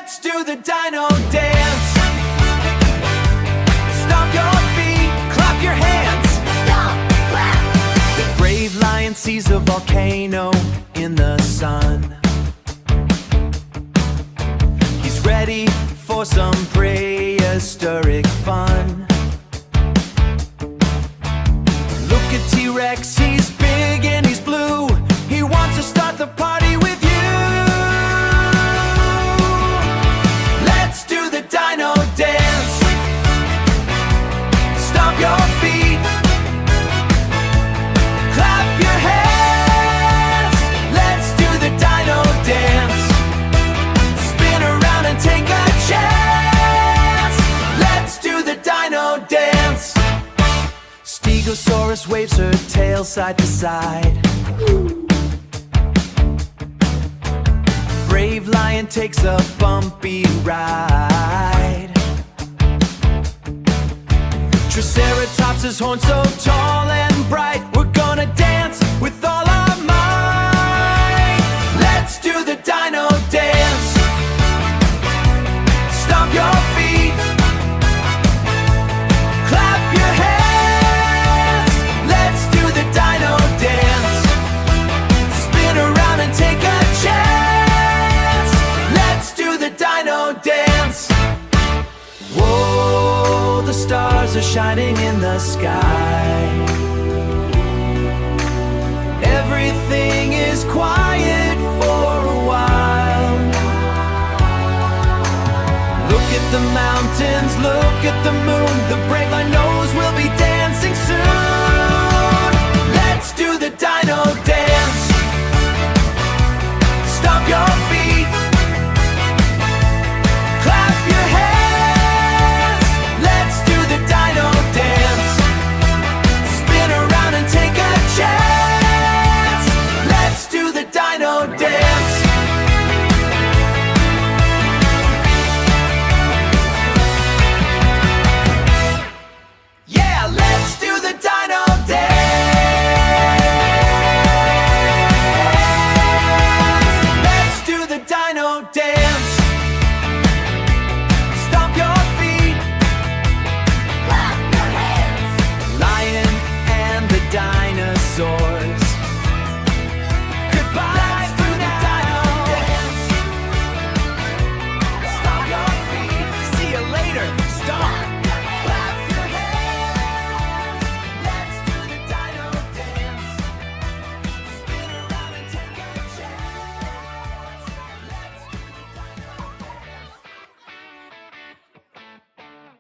Let's do the dino dance. Stomp your feet, clap your hands. Stomp, clap. The brave lion sees a volcano in the sun. He's ready for some prehistoric fun. Look at T-Rex, he's big and he's blue. He wants to start the party with you. Let's do the dino dance. Stomp your feet, clap your hands. Let's do the dino dance. Spin around and take a chance. Let's do the dino dance. Stegosaurus waves her tail side to side. Brave lion takes a bumpy ride. Triceratops' horn so tall and bright. We're gonna dance with all our might. Let's do the dino dance. Stomp your feet, clap your hands. Let's do the dino dance. Spin around and take a chance. Let's do the dino dance. Whoa, the stars are shining in the sky. Everything is quiet for a while. Look at the mountains, look at the moon. The brave line knows we'll be dancing soon. Let's do the dino dance. Stomp your feet,